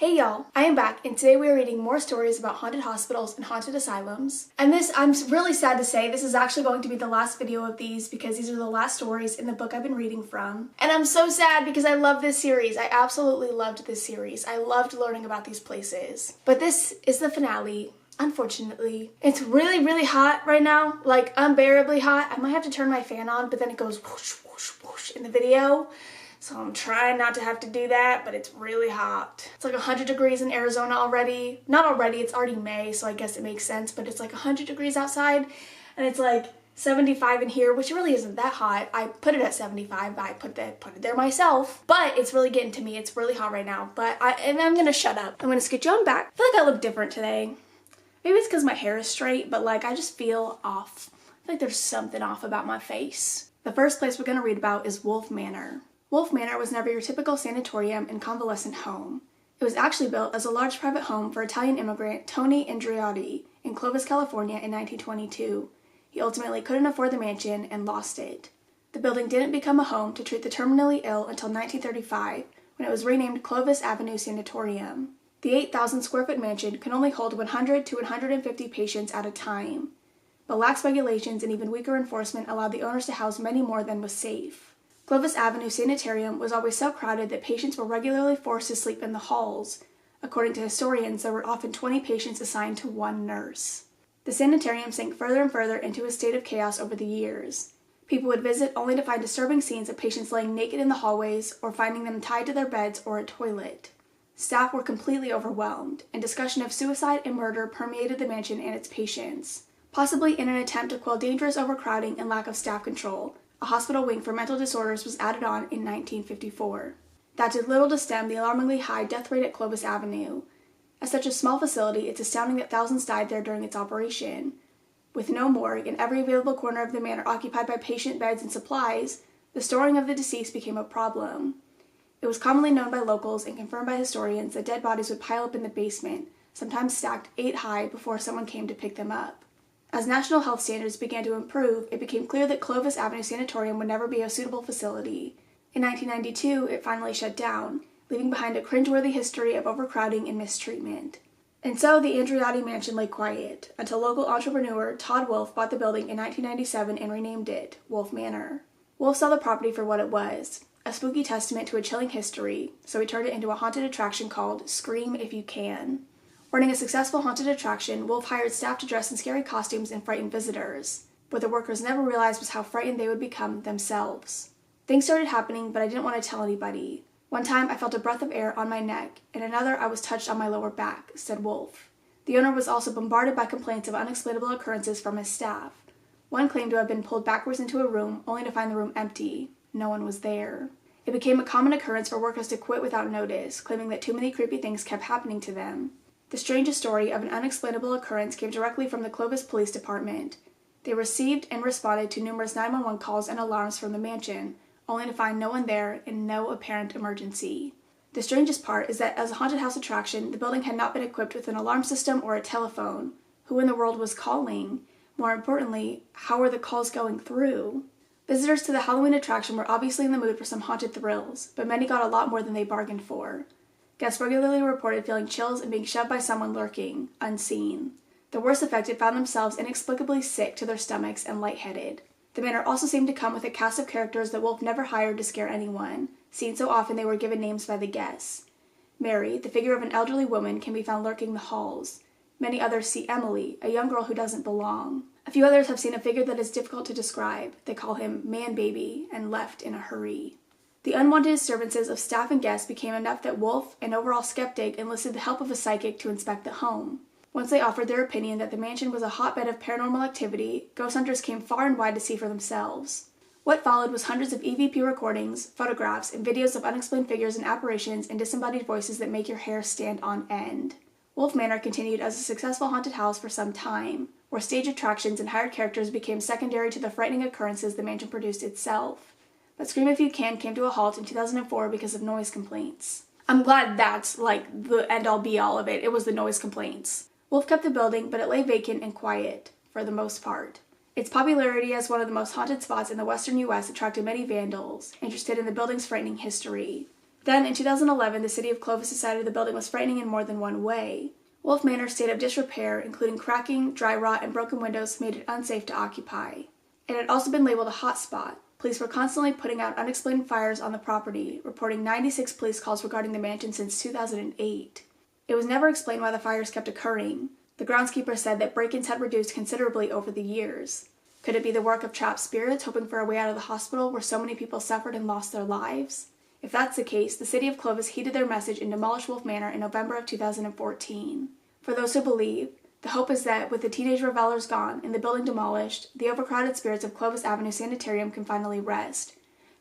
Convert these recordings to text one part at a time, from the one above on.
Hey y'all, I am back and today we are reading more stories about haunted hospitals and haunted asylums. And I'm really sad to say, this is actually going to be the last video of these because these are the last stories in the book I've been reading from. And I'm so sad because I love this series. I absolutely loved this series. I loved learning about these places. But this is the finale, unfortunately. It's really hot right now, like unbearably hot. I might have to turn my fan on, but then it goes whoosh, whoosh, whoosh in the video. So I'm trying not to have to do that, but it's really hot. It's like 100 degrees in Arizona already. Not already, it's already May, so I guess it makes sense, but it's like 100 degrees outside, and it's like 75 in here, which really isn't that hot. I put it at 75, but I put it there myself. But it's really getting to me. It's really hot right now, and I'm gonna shut up. I'm gonna scooch on back. I feel like I look different today. Maybe it's because my hair is straight, but like I just feel off. I feel like there's something off about my face. The first place we're gonna read about is Wolfe Manor. Wolfe Manor was never your typical sanatorium and convalescent home. It was actually built as a large private home for Italian immigrant Tony Andreotti in Clovis, California in 1922. He ultimately couldn't afford the mansion and lost it. The building didn't become a home to treat the terminally ill until 1935, when it was renamed Clovis Avenue Sanatorium. The 8,000 square foot mansion could only hold 100 to 150 patients at a time, but lax regulations and even weaker enforcement allowed the owners to house many more than was safe. Clovis Avenue Sanitarium was always so crowded that patients were regularly forced to sleep in the halls. According to historians, there were often 20 patients assigned to one nurse. The sanitarium sank further and further into a state of chaos over the years. People would visit only to find disturbing scenes of patients laying naked in the hallways or finding them tied to their beds or a toilet. Staff were completely overwhelmed, and discussion of suicide and murder permeated the mansion and its patients. Possibly in an attempt to quell dangerous overcrowding and lack of staff control, a hospital wing for mental disorders was added on in 1954. That did little to stem the alarmingly high death rate at Clovis Avenue. As such a small facility, it's astounding that thousands died there during its operation. With no morgue and every available corner of the manor occupied by patient beds and supplies, the storing of the deceased became a problem. It was commonly known by locals and confirmed by historians that dead bodies would pile up in the basement, sometimes stacked 8 high before someone came to pick them up. As national health standards began to improve, it became clear that Clovis Avenue Sanatorium would never be a suitable facility. In 1992, it finally shut down, leaving behind a cringeworthy history of overcrowding and mistreatment. And so the Andreotti mansion lay quiet, until local entrepreneur Todd Wolfe bought the building in 1997 and renamed it Wolfe Manor. Wolfe saw the property for what it was, a spooky testament to a chilling history, so he turned it into a haunted attraction called Scream If You Can. Running a successful haunted attraction, Wolfe hired staff to dress in scary costumes and frighten visitors. What the workers never realized was how frightened they would become themselves. Things started happening, but I didn't want to tell anybody. One time, I felt a breath of air on my neck, and another I was touched on my lower back, said Wolfe. The owner was also bombarded by complaints of unexplainable occurrences from his staff. One claimed to have been pulled backwards into a room, only to find the room empty. No one was there. It became a common occurrence for workers to quit without notice, claiming that too many creepy things kept happening to them. The strangest story of an unexplainable occurrence came directly from the Clovis Police Department. They received and responded to numerous 911 calls and alarms from the mansion, only to find no one there and no apparent emergency. The strangest part is that as a haunted house attraction, the building had not been equipped with an alarm system or a telephone. Who in the world was calling? More importantly, how were the calls going through? Visitors to the Halloween attraction were obviously in the mood for some haunted thrills, but many got a lot more than they bargained for. Guests regularly reported feeling chills and being shoved by someone lurking, unseen. The worst affected found themselves inexplicably sick to their stomachs and lightheaded. The manor also seemed to come with a cast of characters that Wolfe never hired to scare anyone, seen so often they were given names by the guests. Mary, the figure of an elderly woman, can be found lurking the halls. Many others see Emily, a young girl who doesn't belong. A few others have seen a figure that is difficult to describe. They call him Man-Baby and left in a hurry. The unwanted disturbances of staff and guests became enough that Wolfe, an overall skeptic, enlisted the help of a psychic to inspect the home. Once they offered their opinion that the mansion was a hotbed of paranormal activity, ghost hunters came far and wide to see for themselves. What followed was hundreds of EVP recordings, photographs, and videos of unexplained figures and apparitions and disembodied voices that make your hair stand on end. Wolfe Manor continued as a successful haunted house for some time, where stage attractions and hired characters became secondary to the frightening occurrences the mansion produced itself. But Scream If You Can came to a halt in 2004 because of noise complaints. I'm glad that's like the end-all be-all of it. It was the noise complaints. Wolfe kept the building, but it lay vacant and quiet, for the most part. Its popularity as one of the most haunted spots in the western U.S. attracted many vandals, interested in the building's frightening history. Then, in 2011, the city of Clovis decided the building was frightening in more than one way. Wolfe Manor's state of disrepair, including cracking, dry rot, and broken windows, made it unsafe to occupy. It had also been labeled a hotspot. Police were constantly putting out unexplained fires on the property, reporting 96 police calls regarding the mansion since 2008. It was never explained why the fires kept occurring. The groundskeeper said that break-ins had reduced considerably over the years. Could it be the work of trapped spirits hoping for a way out of the hospital where so many people suffered and lost their lives? If that's the case, the city of Clovis heeded their message and demolished Wolfe Manor in November of 2014. For those who believe, the hope is that with the teenage revelers gone and the building demolished, the overcrowded spirits of Clovis Avenue Sanitarium can finally rest,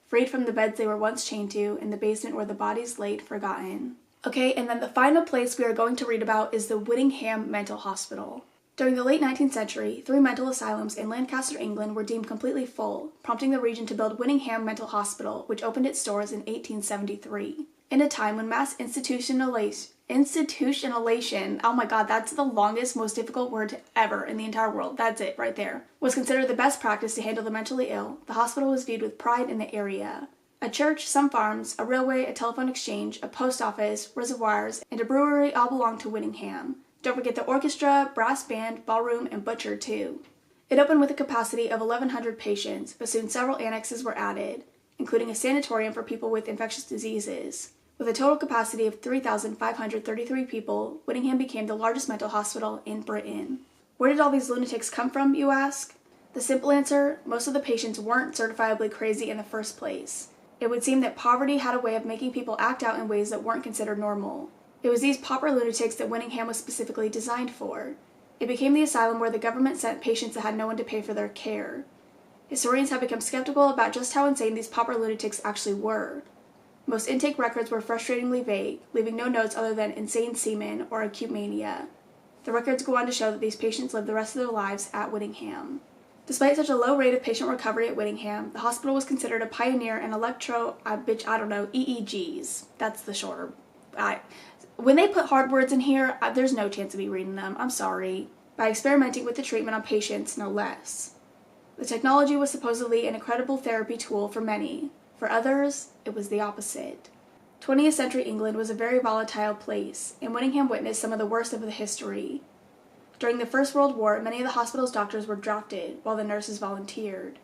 freed from the beds they were once chained to in the basement where the bodies laid forgotten. Okay, and then the final place we are going to read about is the Whittingham Mental Hospital. During the late 19th century, 3 mental asylums in Lancaster, England were deemed completely full, prompting the region to build Whittingham Mental Hospital, which opened its doors in 1873. In a time when mass institutionalization, oh my god, that's the longest, most difficult word ever in the entire world, that's it right there, was considered the best practice to handle the mentally ill, the hospital was viewed with pride in the area. A church, some farms, a railway, a telephone exchange, a post office, reservoirs, and a brewery all belonged to Whittingham. Don't forget the orchestra, brass band, ballroom, and butcher too. It opened with a capacity of 1,100 patients, but soon several annexes were added, including a sanatorium for people with infectious diseases. With a total capacity of 3,533 people, Whittingham became the largest mental hospital in Britain. Where did all these lunatics come from, you ask? The simple answer, most of the patients weren't certifiably crazy in the first place. It would seem that poverty had a way of making people act out in ways that weren't considered normal. It was these pauper lunatics that Whittingham was specifically designed for. It became the asylum where the government sent patients that had no one to pay for their care. Historians have become skeptical about just how insane these pauper lunatics actually were. Most intake records were frustratingly vague, leaving no notes other than insane semen or acute mania. The records go on to show that these patients lived the rest of their lives at Whittingham. Despite such a low rate of patient recovery at Whittingham, the hospital was considered a pioneer in EEGs. That's the shorter. When they put hard words in here, there's no chance of me reading them. I'm sorry. By experimenting with the treatment on patients, no less. The technology was supposedly an incredible therapy tool for many. For others, it was the opposite. 20th century England was a very volatile place, and Whittingham witnessed some of the worst of the history. During the First World War, many of the hospital's doctors were drafted, while the nurses volunteered.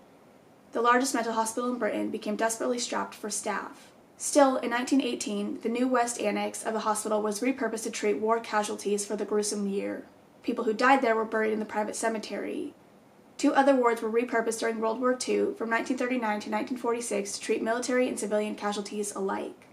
The largest mental hospital in Britain became desperately strapped for staff. Still, in 1918, the new West Annex of the hospital was repurposed to treat war casualties for the gruesome year. People who died there were buried in the private cemetery. 2 other wards were repurposed during World War II from 1939 to 1946 to treat military and civilian casualties alike.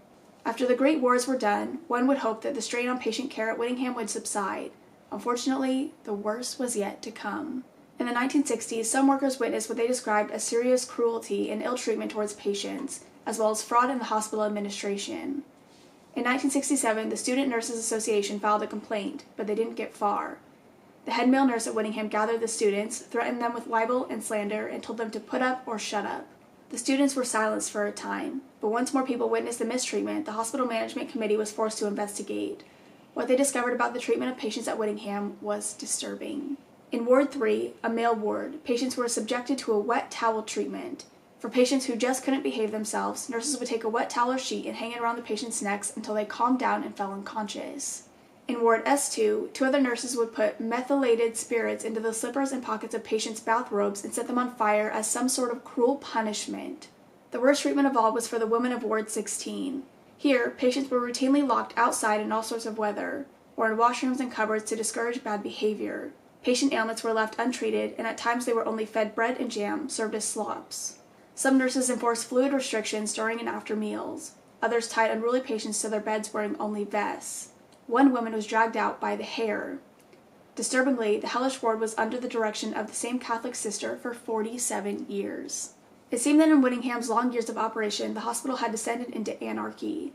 After the Great Wars were done, one would hope that the strain on patient care at Whittingham would subside. Unfortunately, the worst was yet to come. In the 1960s, some workers witnessed what they described as serious cruelty and ill treatment towards patients, as well as fraud in the hospital administration. In 1967, the Student Nurses Association filed a complaint, but they didn't get far. The head male nurse at Whittingham gathered the students, threatened them with libel and slander, and told them to put up or shut up. The students were silenced for a time, but once more people witnessed the mistreatment, the hospital management committee was forced to investigate. What they discovered about the treatment of patients at Whittingham was disturbing. In Ward 3, a male ward, patients were subjected to a wet towel treatment. For patients who just couldn't behave themselves, nurses would take a wet towel or sheet and hang it around the patient's necks until they calmed down and fell unconscious. In Ward S2, 2 other nurses would put methylated spirits into the slippers and pockets of patients' bathrobes and set them on fire as some sort of cruel punishment. The worst treatment of all was for the women of Ward 16. Here, patients were routinely locked outside in all sorts of weather, or in washrooms and cupboards to discourage bad behavior. Patient ailments were left untreated, and at times they were only fed bread and jam served as slops. Some nurses enforced fluid restrictions during and after meals. Others tied unruly patients to their beds wearing only vests. One woman was dragged out by the hair. Disturbingly, the hellish ward was under the direction of the same Catholic sister for 47 years. It seemed that in Whittingham's long years of operation, the hospital had descended into anarchy.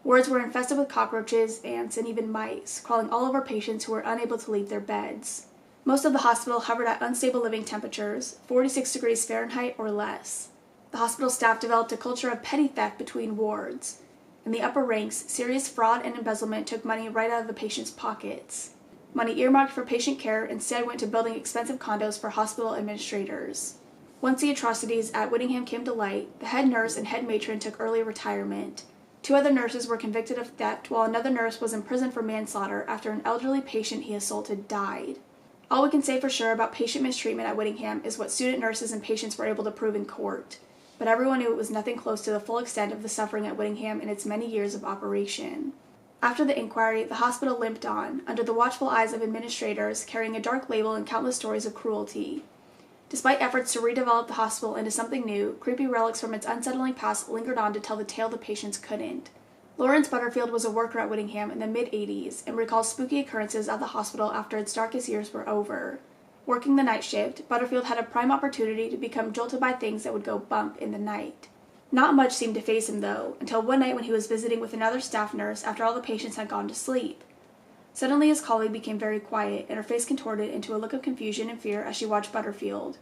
Wards were infested with cockroaches, ants, and even mice, crawling all over patients who were unable to leave their beds. Most of the hospital hovered at unstable living temperatures, 46 degrees Fahrenheit or less. The hospital staff developed a culture of petty theft between wards. In the upper ranks, serious fraud and embezzlement took money right out of the patients' pockets. Money earmarked for patient care instead went to building expensive condos for hospital administrators. Once the atrocities at Whittingham came to light, the head nurse and head matron took early retirement. 2 other nurses were convicted of theft, while another nurse was imprisoned for manslaughter after an elderly patient he assaulted died. All we can say for sure about patient mistreatment at Whittingham is what student nurses and patients were able to prove in court, but everyone knew it was nothing close to the full extent of the suffering at Whittingham in its many years of operation. After the inquiry, the hospital limped on, under the watchful eyes of administrators carrying a dark label and countless stories of cruelty. Despite efforts to redevelop the hospital into something new, creepy relics from its unsettling past lingered on to tell the tale the patients couldn't. Lawrence Butterfield was a worker at Whittingham in the mid-80s and recalls spooky occurrences at the hospital after its darkest years were over. Working the night shift, Butterfield had a prime opportunity to become jolted by things that would go bump in the night. Not much seemed to faze him, though, until one night when he was visiting with another staff nurse after all the patients had gone to sleep. Suddenly his colleague became very quiet, and her face contorted into a look of confusion and fear as she watched Butterfield.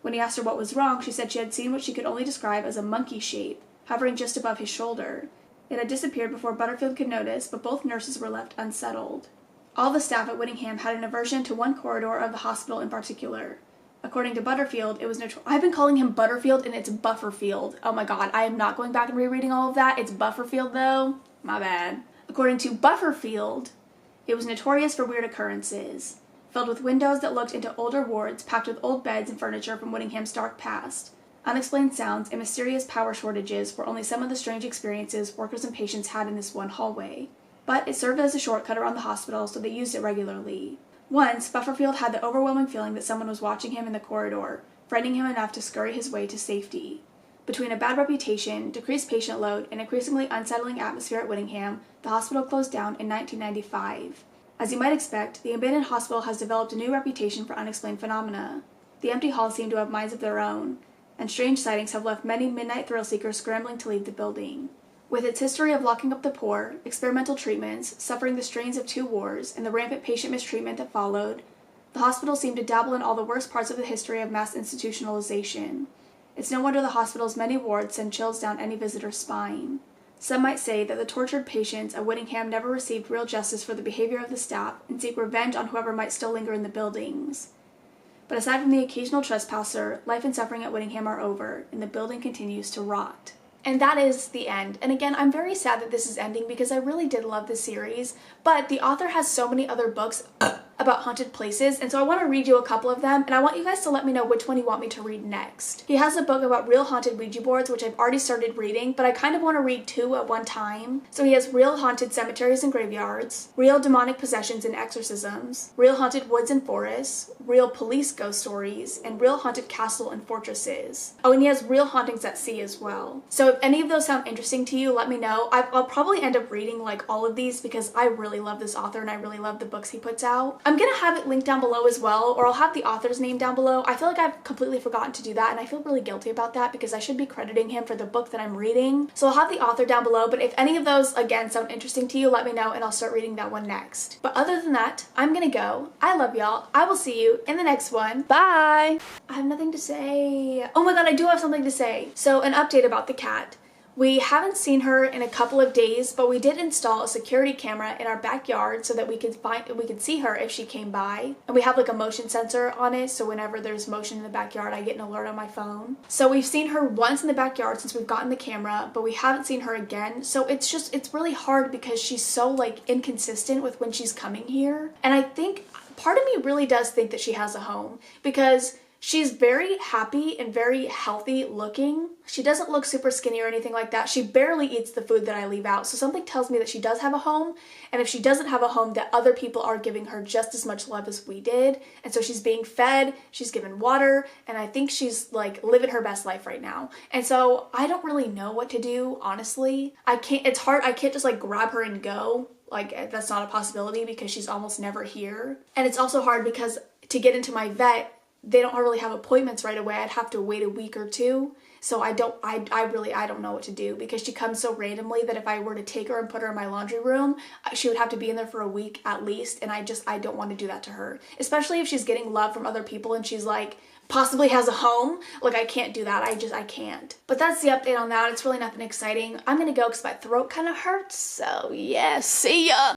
When he asked her what was wrong, she said she had seen what she could only describe as a monkey shape, hovering just above his shoulder. It had disappeared before Butterfield could notice, but both nurses were left unsettled. All the staff at Whittingham had an aversion to one corridor of the hospital in particular. According to Butterfield, it was I've been calling him Butterfield and it's Bufferfield. Oh my god, I am not going back and rereading all of that. It's Bufferfield though. My bad. According to Bufferfield, it was notorious for weird occurrences, filled with windows that looked into older wards packed with old beds and furniture from Whittingham's dark past. Unexplained sounds and mysterious power shortages were only some of the strange experiences workers and patients had in this one hallway. But it served as a shortcut around the hospital, so they used it regularly. Once, Bufferfield had the overwhelming feeling that someone was watching him in the corridor, frightening him enough to scurry his way to safety. Between a bad reputation, decreased patient load, and increasingly unsettling atmosphere at Whittingham, the hospital closed down in 1995. As you might expect, the abandoned hospital has developed a new reputation for unexplained phenomena. The empty halls seem to have minds of their own, and strange sightings have left many midnight thrill-seekers scrambling to leave the building. With its history of locking up the poor, experimental treatments, suffering the strains of 2 wars, and the rampant patient mistreatment that followed, the hospital seemed to dabble in all the worst parts of the history of mass institutionalization. It's no wonder the hospital's many wards send chills down any visitor's spine. Some might say that the tortured patients at Whittingham never received real justice for the behavior of the staff and seek revenge on whoever might still linger in the buildings. But aside from the occasional trespasser, life and suffering at Whittingham are over, and the building continues to rot. And that is the end. And again, I'm very sad that this is ending because I really did love this series, but the author has so many other books about haunted places, and so I want to read you a couple of them, and I want you guys to let me know which one you want me to read next. He has a book about real haunted Ouija boards, which I've already started reading, but I kind of want to read 2 at one time. So he has real haunted cemeteries and graveyards, real demonic possessions and exorcisms, real haunted woods and forests, real police ghost stories, and real haunted castle and fortresses. Oh, and he has real hauntings at sea as well. So if any of those sound interesting to you, let me know. I'll probably end up reading like all of these because I really love this author and I really love the books he puts out. I'm gonna have it linked down below as well, or I'll have the author's name down below. I feel like I've completely forgotten to do that, and I feel really guilty about that because I should be crediting him for the book that I'm reading. So I'll have the author down below, but if any of those, again, sound interesting to you, let me know and I'll start reading that one next. But other than that, I'm gonna go. I love y'all. I will see you in the next one. Bye! I have nothing to say. Oh my god, I do have something to say. So an update about the cat. We haven't seen her in a couple of days, but we did install a security camera in our backyard so that we could see her if she came by. And we have like a motion sensor on it, so whenever there's motion in the backyard, I get an alert on my phone. So we've seen her once in the backyard since we've gotten the camera, but we haven't seen her again. So it's really hard because she's so like inconsistent with when she's coming here. And I think part of me really does think that she has a home because she's very happy and very healthy looking. She doesn't look super skinny or anything like that. She barely eats the food that I leave out. So something tells me that she does have a home. And if she doesn't have a home, that other people are giving her just as much love as we did. And so she's being fed, she's given water, and I think she's like living her best life right now. And so I don't really know what to do, honestly. It's hard. I can't just like grab her and go. Like that's not a possibility because she's almost never here. And it's also hard because to get into my vet, they don't really have appointments right away. I'd have to wait a week or 2. So I don't know what to do because she comes so randomly that if I were to take her and put her in my laundry room, she would have to be in there for a week at least. And I don't want to do that to her, especially if she's getting love from other people and she's like possibly has a home. Like I can't do that. I can't. But that's the update on that. It's really nothing exciting. I'm going to go because my throat kind of hurts. So yeah, see ya.